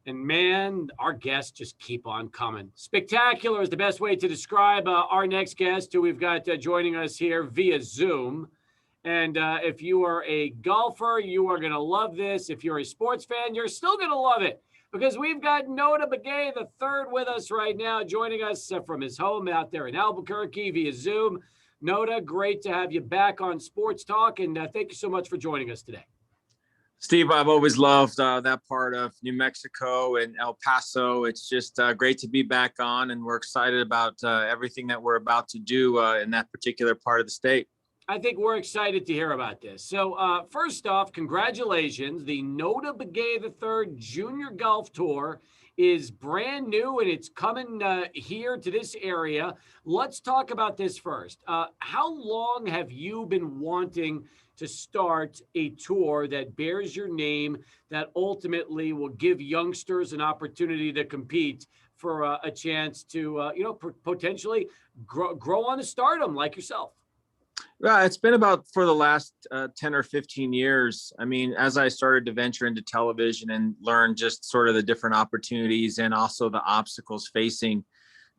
And man, our guests just keep on coming. Spectacular is the best way to describe our next guest, who we've got joining us here via Zoom. And if you are a golfer, you are going to love this. If you're a sports fan, you're still going to love it, because we've got Notah Begay the third with us right now, joining us from his home out there in Albuquerque via Zoom. Notah, great to have you back on Sports Talk, and thank you so much for joining us today. Steve, I've always loved that part of New Mexico and El Paso. It's just great to be back on, and we're excited about everything that we're about to do in that particular part of the state. I think we're excited to hear about this. So first off, congratulations. The Notah Begay III Junior Golf Tour is brand new, and it's coming here to this area. Let's talk about this first. How long have you been wanting to start a tour that bears your name, that ultimately will give youngsters an opportunity to compete for a chance to, potentially grow on to stardom like yourself? Yeah, it's been about for the last 10 or 15 years. I mean, as I started to venture into television and learn just sort of the different opportunities and also the obstacles facing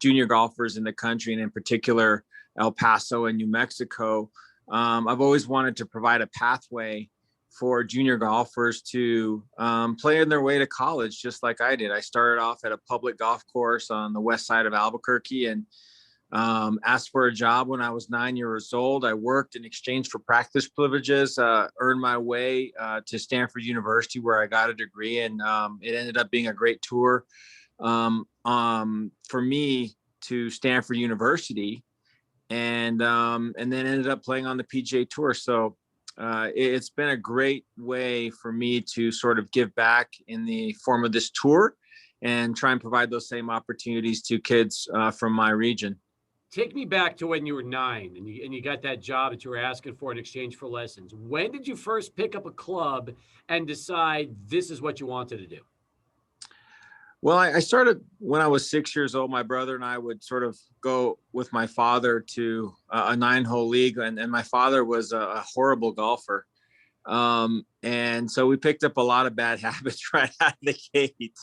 junior golfers in the country, and in particular El Paso and New Mexico, I've always wanted to provide a pathway for junior golfers to play in their way to college, just like I did. I started off at a public golf course on the west side of Albuquerque, and asked for a job when I was 9 years old. I worked in exchange for practice privileges, earned my way to Stanford University, where I got a degree, and it ended up being a great tour for me to Stanford University, and then ended up playing on the PGA Tour. So it's been a great way for me to sort of give back in the form of this tour and try and provide those same opportunities to kids from my region. Take me back to when you were 9 and you got that job that you were asking for in exchange for lessons. When did you first pick up a club and decide this is what you wanted to do? Well, I started when I was 6 years old. My brother and I would sort of go with my father to a 9-hole league, and my father was a horrible golfer. And so we picked up a lot of bad habits right out of the gate.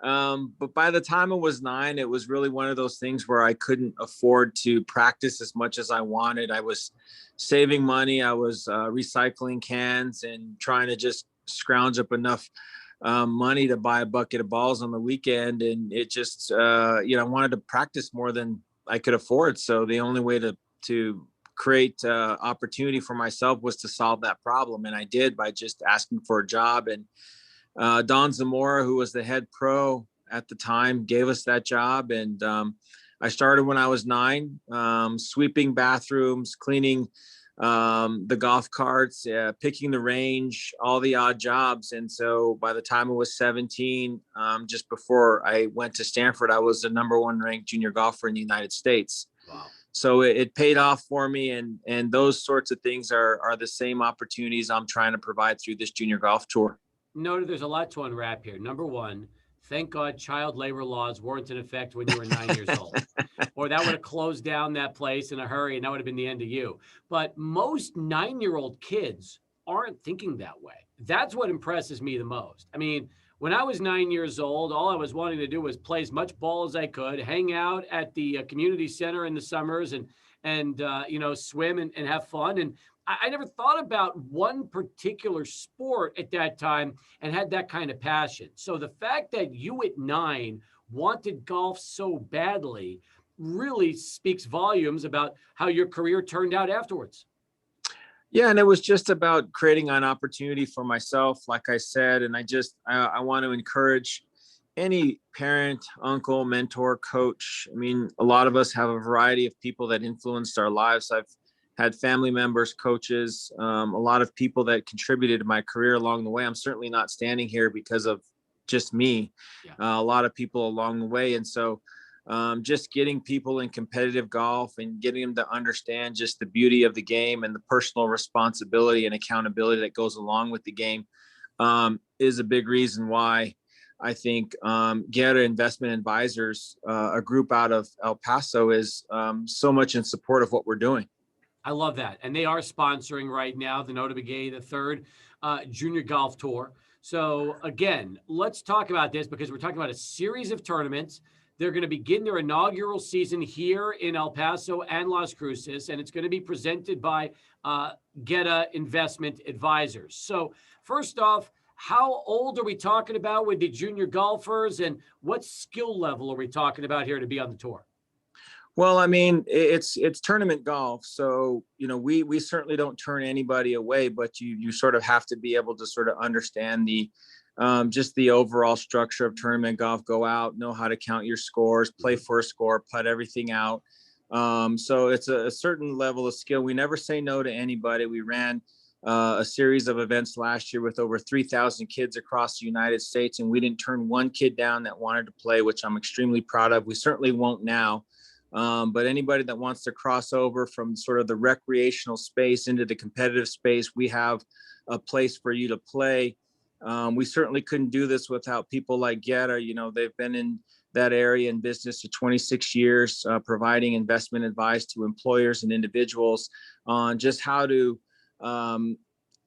But by the time I was 9, it was really one of those things where I couldn't afford to practice as much as I wanted. I was saving money. I was recycling cans and trying to just scrounge up enough money to buy a bucket of balls on the weekend. And it just, I wanted to practice more than I could afford. So the only way to create opportunity for myself was to solve that problem. And I did by just asking for a job. And Don Zamora, who was the head pro at the time, gave us that job. And I started when I was 9, sweeping bathrooms, cleaning the golf carts, picking the range, all the odd jobs. And so by the time I was 17, just before I went to Stanford, I was the #1 ranked junior golfer in the United States. Wow. So it paid off for me. And those sorts of things are the same opportunities I'm trying to provide through this junior golf tour. Noted there's a lot to unwrap here. Number one, thank God child labor laws weren't in effect when you were 9 years old, or that would have closed down that place in a hurry, and that would have been the end of you. But most 9-year-old kids aren't thinking that way. That's what impresses me the most. I mean, when I was 9 years old, all I was wanting to do was play as much ball as I could, hang out at the community center in the summers, and swim and have fun. And I never thought about one particular sport at that time and had that kind of passion. So the fact that you at 9 wanted golf so badly really speaks volumes about how your career turned out afterwards. Yeah, and it was just about creating an opportunity for myself, like I said. And I want to encourage any parent, uncle, mentor, coach. I mean, a lot of us have a variety of people that influenced our lives. I've had family members, coaches, a lot of people that contributed to my career along the way. I'm certainly not standing here because of just me. Yeah. A lot of people along the way. And so just getting people in competitive golf and getting them to understand just the beauty of the game and the personal responsibility and accountability that goes along with the game is a big reason why I think Guerra Investment Advisors, a group out of El Paso, is so much in support of what we're doing. I love that. And they are sponsoring right now the Notah Begay III Junior Golf Tour. So again, let's talk about this because we're talking about a series of tournaments. They're going to begin their inaugural season here in El Paso and Las Cruces, and it's going to be presented by Geta Investment Advisors. So first off, how old are we talking about with the junior golfers, and what skill level are we talking about here to be on the tour? Well, I mean, it's tournament golf, so we certainly don't turn anybody away, but you sort of have to be able to sort of understand the just the overall structure of tournament golf. Go out, know how to count your scores, play for a score, putt everything out. So it's a certain level of skill. We never say no to anybody. We ran a series of events last year with over 3,000 kids across the United States, and we didn't turn one kid down that wanted to play, which I'm extremely proud of. We certainly won't now. But anybody that wants to cross over from sort of the recreational space into the competitive space, we have a place for you to play. We certainly couldn't do this without people like Geta. They've been in that area in business for 26 years, providing investment advice to employers and individuals on just how to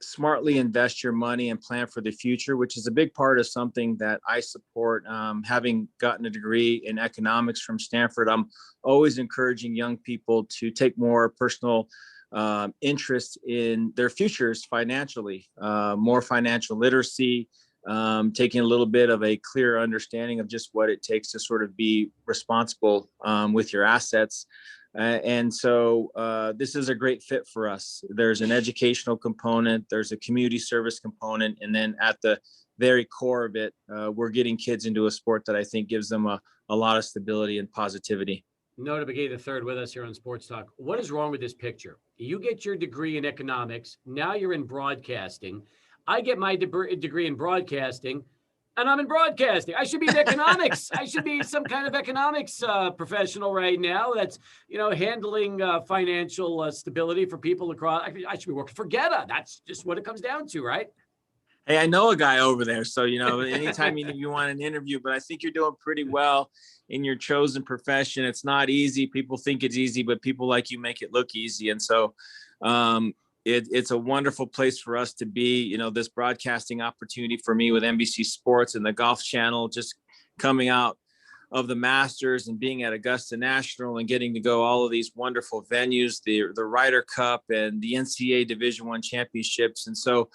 smartly invest your money and plan for the future, which is a big part of something that I support. Having gotten a degree in economics from Stanford, I'm always encouraging young people to take more personal interest in their futures financially, more financial literacy, taking a little bit of a clear understanding of just what it takes to sort of be responsible with your assets. And so this is a great fit for us. There's an educational component, there's a community service component, and then at the very core of it, we're getting kids into a sport that I think gives them a lot of stability and positivity. Notah Begay the third with us here on Sports Talk. What is wrong with this picture? You get your degree in economics. Now you're in broadcasting. I get my degree in broadcasting, and I'm in broadcasting. I should be in economics. I should be some kind of economics professional right now that's, handling financial stability for people across. I should be working for Geta. That's just what it comes down to, right? Hey, I know a guy over there. So, anytime you want an interview, but I think you're doing pretty well in your chosen profession. It's not easy. People think it's easy, but people like you make it look easy. And so it's a wonderful place for us to be. This broadcasting opportunity for me with NBC Sports and the Golf Channel, just coming out of the Masters and being at Augusta National and getting to go all of these wonderful venues, the Ryder Cup and the NCAA Division I championships. And so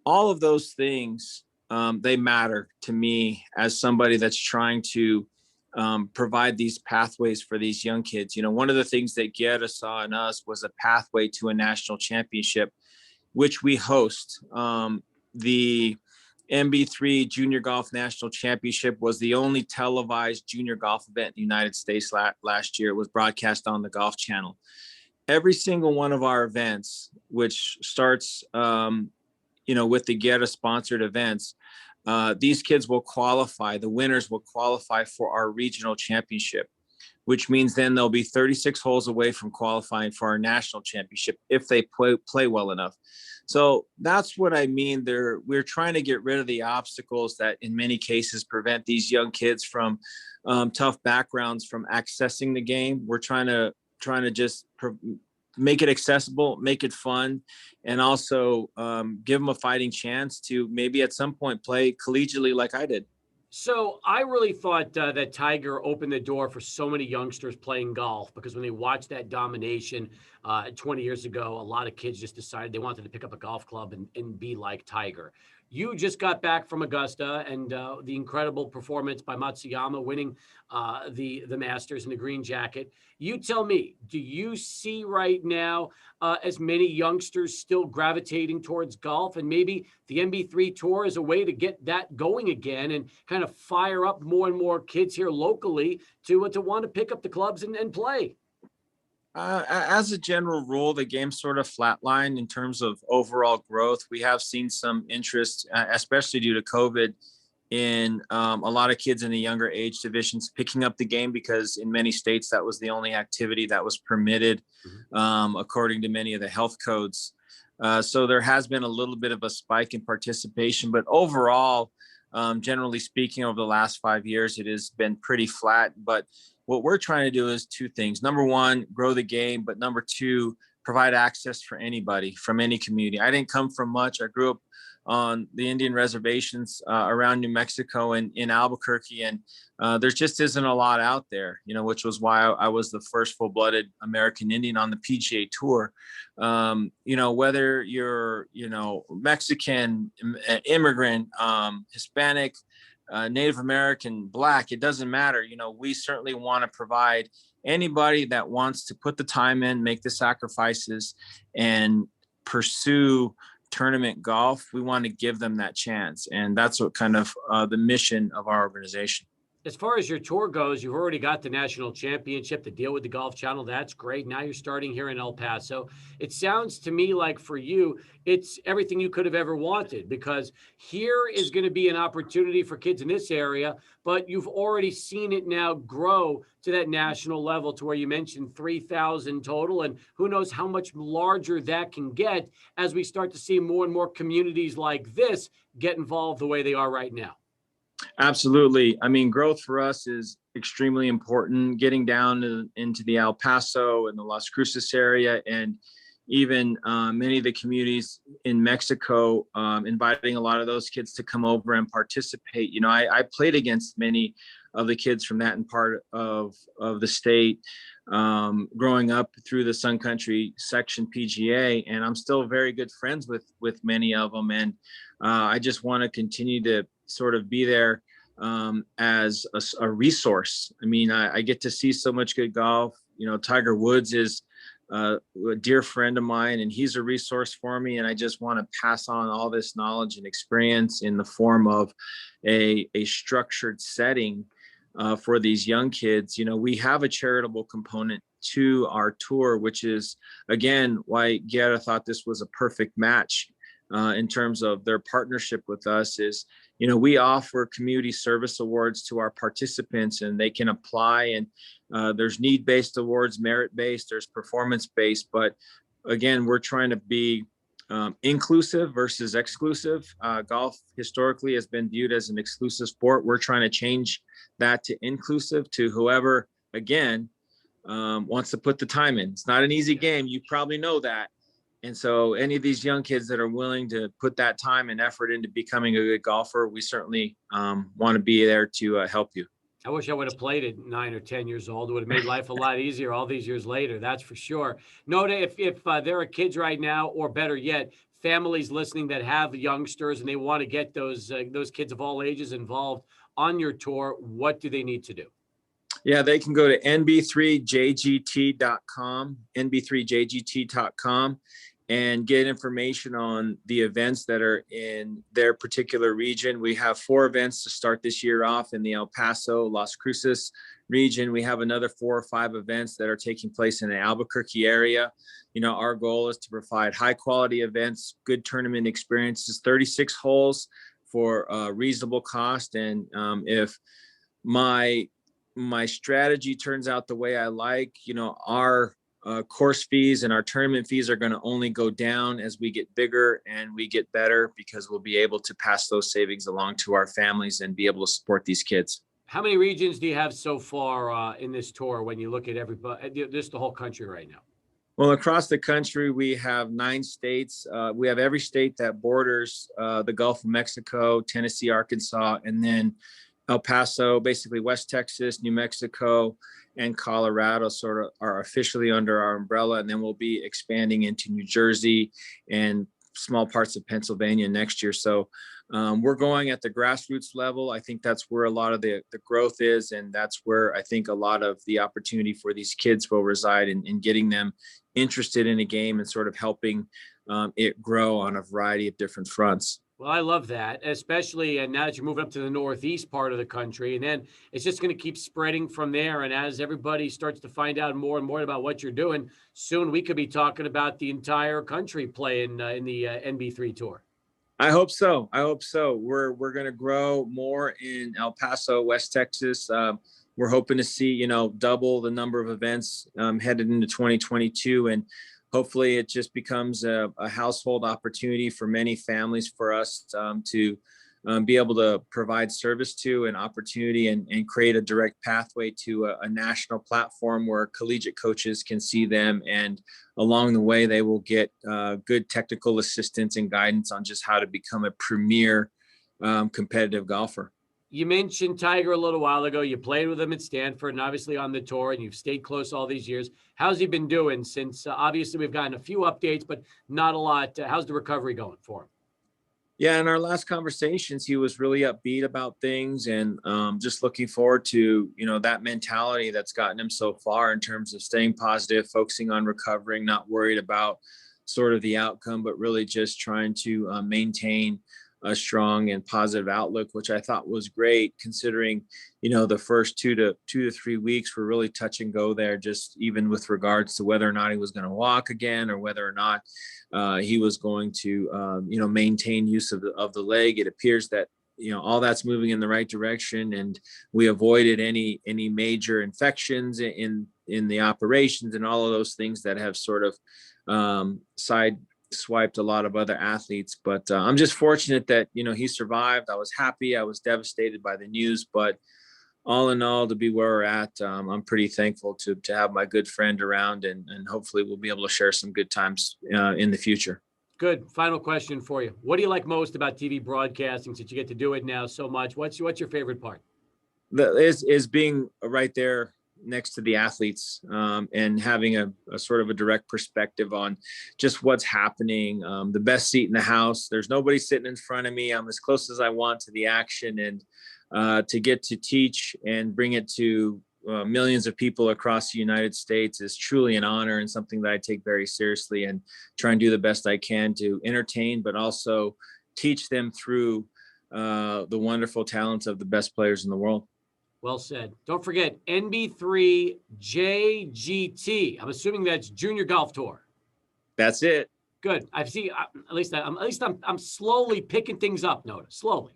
all of those things, they matter to me as somebody that's trying to provide these pathways for these young kids. One of the things that Geta saw in us was a pathway to a national championship, which we host. The MB3 Junior Golf National Championship was the only televised junior golf event in the United States last year. It was broadcast on the Golf Channel. Every single one of our events, which starts with the Geta sponsored events, these kids will qualify. The winners will qualify for our regional championship, which means then they'll be 36 holes away from qualifying for our national championship if they play well enough. So that's what I mean. We're trying to get rid of the obstacles that in many cases prevent these young kids from tough backgrounds from accessing the game. We're trying to just make it accessible, make it fun, and also give them a fighting chance to maybe at some point play collegiately like I did. So I really thought that Tiger opened the door for so many youngsters playing golf, because when they watched that domination 20 years ago, a lot of kids just decided they wanted to pick up a golf club and be like Tiger. You just got back from Augusta and the incredible performance by Matsuyama winning the Masters in the green jacket. You tell me, do you see right now as many youngsters still gravitating towards golf, and maybe the MB3 Tour is a way to get that going again and kind of fire up more and more kids here locally to want to pick up the clubs and play? As a general rule, the game sort of flatlined in terms of overall growth. We have seen some interest, especially due to COVID, in a lot of kids in the younger age divisions picking up the game, because in many states that was the only activity that was permitted according to many of the health codes. So there has been a little bit of a spike in participation, but overall, generally speaking, over the last 5 years, it has been pretty flat. But what we're trying to do is two things. Number one, grow the game, but number two, provide access for anybody from any community. I didn't come from much. I grew up on the Indian reservations around New Mexico and in Albuquerque. And there just isn't a lot out there, which was why I was the first full-blooded American Indian on the PGA Tour. Whether you're, Mexican, immigrant, Hispanic, Native American, Black, it doesn't matter. We certainly want to provide anybody that wants to put the time in, make the sacrifices, and pursue tournament golf. We want to give them that chance. And that's what kind of the mission of our organization. As far as your tour goes, you've already got the national championship, the deal with the Golf Channel. That's great. Now you're starting here in El Paso. It sounds to me like for you, it's everything you could have ever wanted, because here is going to be an opportunity for kids in this area, but you've already seen it now grow to that national level to where you mentioned 3,000 total. And who knows how much larger that can get as we start to see more and more communities like this get involved the way they are right now. Absolutely. I mean, growth for us is extremely important. Getting down into the El Paso and the Las Cruces area, and even many of the communities in Mexico, inviting a lot of those kids to come over and participate. I played against many of the kids from that part of the state growing up through the Sun Country section PGA, and I'm still very good friends with many of them. And I just want to continue to sort of be there as a resource. I mean, I get to see so much good golf. Tiger Woods is a dear friend of mine, and he's a resource for me. And I just want to pass on all this knowledge and experience in the form of a structured setting for these young kids. We have a charitable component to our tour, which is, again, why Guerra thought this was a perfect match in terms of their partnership with us. Is we offer community service awards to our participants, and they can apply. And there's need-based awards, merit-based, there's performance-based. But again, we're trying to be inclusive versus exclusive. Golf historically has been viewed as an exclusive sport. We're trying to change that to inclusive, to whoever, again, wants to put the time in. It's not an easy game. You probably know that. And so any of these young kids that are willing to put that time and effort into becoming a good golfer, we certainly want to be there to help you. I wish I would have played at 9 or 10 years old. It would have made life a lot easier all these years later. That's for sure. Notah, if there are kids right now, or better yet, families listening that have youngsters and they want to get those kids of all ages involved on your tour, what do they need to do? Yeah, they can go to nb3jgt.com, nb3jgt.com, and get information on the events that are in their particular region. We have 4 events to start this year off in the El Paso, Las Cruces region. We have another 4 or 5 events that are taking place in the Albuquerque area. Our goal is to provide high quality events, good tournament experiences, 36 holes for a reasonable cost. And if my strategy turns out the way I like, our course fees and our tournament fees are going to only go down as we get bigger and we get better, because we'll be able to pass those savings along to our families and be able to support these kids. How many regions do you have so far in this tour when you look at everybody, just the whole country right now? Well, across the country, we have 9 states. We have every state that borders the Gulf of Mexico, Tennessee, Arkansas, and then El Paso, basically West Texas, New Mexico, and Colorado sort of are officially under our umbrella. And then we'll be expanding into New Jersey and small parts of Pennsylvania next year. So we're going at the grassroots level. I think that's where a lot of the growth is. And that's where I think a lot of the opportunity for these kids will reside, in getting them interested in a game and sort of helping it grow on a variety of different fronts. Well, I love that, especially and now that you're moving up to the northeast part of the country, and then it's just going to keep spreading from there. And as everybody starts to find out more and more about what you're doing, soon we could be talking about the entire country playing in the NB3 tour. I hope so. We're going to grow more in El Paso, West Texas. We're hoping to see, double the number of events headed into 2022. And hopefully it just becomes a household opportunity for many families, for us to be able to provide service to, an opportunity, and create a direct pathway to a national platform where collegiate coaches can see them. And along the way, they will get good technical assistance and guidance on just how to become a premier competitive golfer. You mentioned Tiger a little while ago. You played with him at Stanford and obviously on the tour, and you've stayed close all these years. How's he been doing since obviously we've gotten a few updates, but not a lot? How's the recovery going for him? Yeah, in our last conversations, he was really upbeat about things, and just looking forward to, that mentality that's gotten him so far in terms of staying positive, focusing on recovering, not worried about sort of the outcome, but really just trying to maintain a strong and positive outlook, which I thought was great considering, the first 2 to 3 weeks were really touch and go there, just even with regards to whether or not he was going to walk again or whether or not he was going to, maintain use of the leg. It appears that, all that's moving in the right direction, and we avoided any major infections in the operations and all of those things that have sort of swiped a lot of other athletes. But I'm just fortunate that, he survived. I was happy. I was devastated by the news, but all in all, to be where we're at, I'm pretty thankful to have my good friend around, and hopefully we'll be able to share some good times in the future. Good. Final question for you. What do you like most about TV broadcasting since you get to do it now so much? What's your favorite part? Is being right there next to the athletes, and having a sort of a direct perspective on just what's happening. The best seat in the house. There's nobody sitting in front of me. I'm as close as I want to the action, and to get to teach and bring it to millions of people across the United States is truly an honor, and something that I take very seriously, and try and do the best I can to entertain, but also teach them through the wonderful talents of the best players in the world. Well said. Don't forget NB3 JGT. I'm assuming that's Junior Golf Tour. That's it. Good. I've seen. I'm slowly picking things up, Notah. Slowly.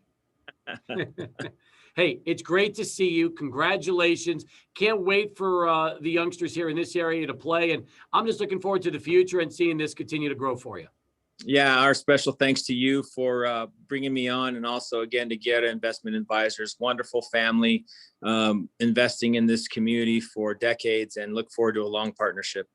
Hey, it's great to see you. Congratulations. Can't wait for the youngsters here in this area to play, and I'm just looking forward to the future and seeing this continue to grow for you. Yeah, our special thanks to you for bringing me on, and also again to Guerra Investment Advisors, wonderful family, investing in this community for decades, and look forward to a long partnership.